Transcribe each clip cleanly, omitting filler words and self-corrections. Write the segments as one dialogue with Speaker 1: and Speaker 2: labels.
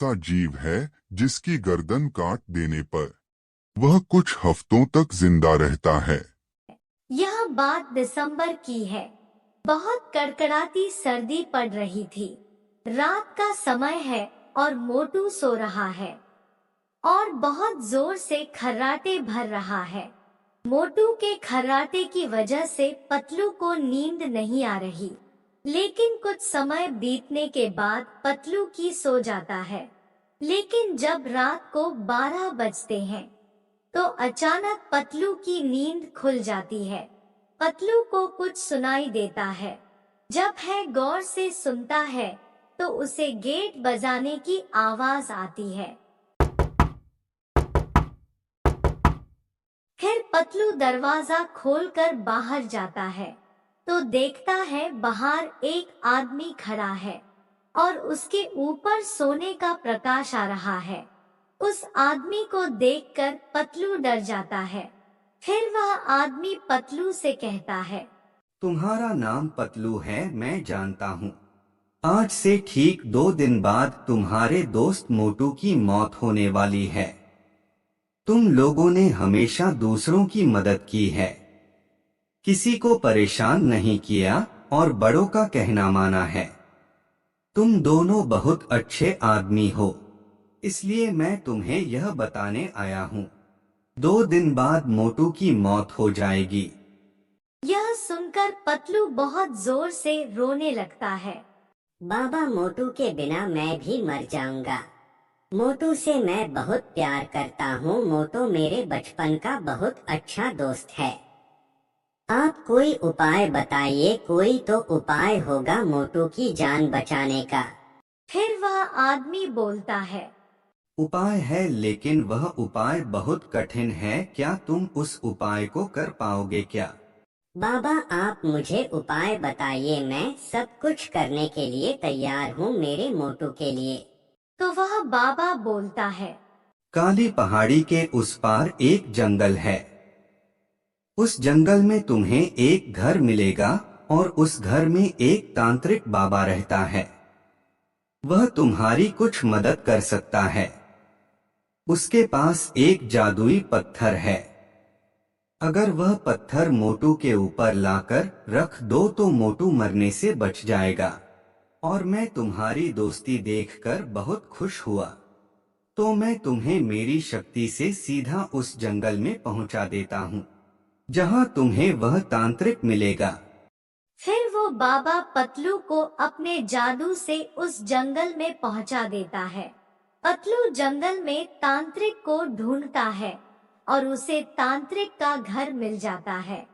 Speaker 1: सा जीव है जिसकी गर्दन काट देने पर वह कुछ हफ्तों तक जिंदा रहता है।
Speaker 2: यह बात दिसंबर की है। बहुत कड़कड़ाती सर्दी पड़ रही थी। रात का समय है और मोटू सो रहा है और बहुत जोर से खर्राटे भर रहा है। मोटू के खर्राटे की वजह से पतलू को नींद नहीं आ रही, लेकिन कुछ समय बीतने के बाद पतलू की सो जाता है। लेकिन जब रात को 12 बजते हैं तो अचानक पतलू की नींद खुल जाती है। पतलू को कुछ सुनाई देता है। जब है गौर से सुनता है तो उसे गेट बजाने की आवाज आती है। फिर पतलू दरवाजा खोलकर बाहर जाता है तो देखता है बाहर एक आदमी खड़ा है और उसके ऊपर सोने का प्रकाश आ रहा है। उस आदमी को देखकर पतलू डर जाता है। फिर वह आदमी पतलू से कहता है,
Speaker 3: तुम्हारा नाम पतलू है, मैं जानता हूँ। आज से ठीक 2 दिन बाद तुम्हारे दोस्त मोटू की मौत होने वाली है। तुम लोगों ने हमेशा दूसरों की मदद की है, किसी को परेशान नहीं किया और बड़ों का कहना माना है। तुम दोनों बहुत अच्छे आदमी हो, इसलिए मैं तुम्हें यह बताने आया हूँ। 2 दिन बाद मोटू की मौत हो जाएगी।
Speaker 2: यह सुनकर पतलू बहुत जोर से रोने लगता है।
Speaker 4: बाबा, मोटू के बिना मैं भी मर जाऊंगा। मोटू से मैं बहुत प्यार करता हूँ। मोटू मेरे बचपन का बहुत अच्छा दोस्त है। आप कोई उपाय बताइए, कोई तो उपाय होगा मोटू की जान बचाने का।
Speaker 2: फिर वह आदमी बोलता है,
Speaker 3: उपाय है, लेकिन वह उपाय बहुत कठिन है। क्या तुम उस उपाय को कर पाओगे क्या?
Speaker 4: बाबा, आप मुझे उपाय बताइए, मैं सब कुछ करने के लिए तैयार हूँ मेरे मोटू के लिए।
Speaker 2: तो वह बाबा बोलता है,
Speaker 3: काली पहाड़ी के उस पार एक जंगल है। उस जंगल में तुम्हें एक घर मिलेगा और उस घर में एक तांत्रिक बाबा रहता है। वह तुम्हारी कुछ मदद कर सकता है। उसके पास एक जादुई पत्थर है। अगर वह पत्थर मोटू के ऊपर लाकर रख दो तो मोटू मरने से बच जाएगा। और मैं तुम्हारी दोस्ती देखकर बहुत खुश हुआ, तो मैं तुम्हें मेरी शक्ति से सीधा उस जंगल में पहुंचा देता हूं, जहां तुम्हें वह तांत्रिक मिलेगा।
Speaker 2: फिर वो बाबा पतलू को अपने जादू से उस जंगल में पहुंचा देता है। पतलू जंगल में तांत्रिक को ढूंढता है और उसे तांत्रिक का घर मिल जाता है।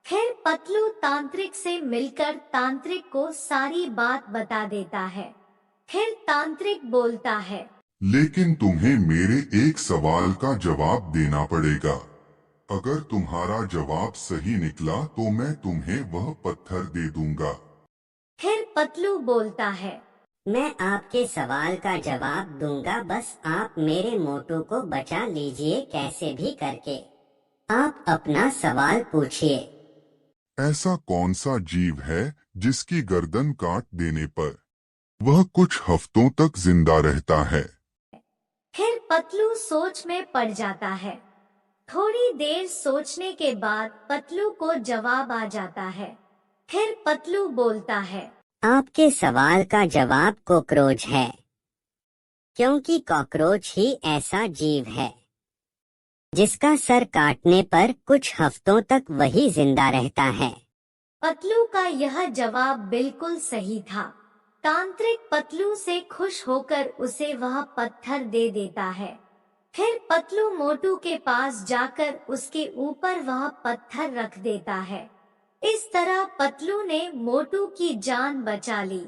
Speaker 2: फिर पतलू तांत्रिक से मिलकर तांत्रिक को सारी बात बता देता है। फिर तांत्रिक बोलता है,
Speaker 1: लेकिन तुम्हें मेरे एक सवाल का जवाब देना पड़ेगा। अगर तुम्हारा जवाब सही निकला तो मैं तुम्हें वह पत्थर दे दूंगा।
Speaker 2: फिर पतलू बोलता है,
Speaker 4: मैं आपके सवाल का जवाब दूंगा, बस आप मेरे मोटू को बचा लीजिए कैसे भी करके। आप अपना सवाल पूछिए।
Speaker 1: ऐसा कौन सा जीव है जिसकी गर्दन काट देने पर वह कुछ हफ्तों तक जिंदा रहता है?
Speaker 2: फिर पतलू सोच में पड़ जाता है। थोड़ी देर सोचने के बाद पतलू को जवाब आ जाता है। फिर पतलू बोलता है,
Speaker 4: आपके सवाल का जवाब कॉकरोच है, क्योंकि कॉकरोच ही ऐसा जीव है जिसका सर काटने पर कुछ हफ्तों तक वही जिंदा रहता है।
Speaker 2: पतलू का यह जवाब बिल्कुल सही था। तांत्रिक पतलू से खुश होकर उसे वह पत्थर दे देता है। फिर पतलू मोटू के पास जाकर उसके ऊपर वह पत्थर रख देता है। इस तरह पतलू ने मोटू की जान बचा ली।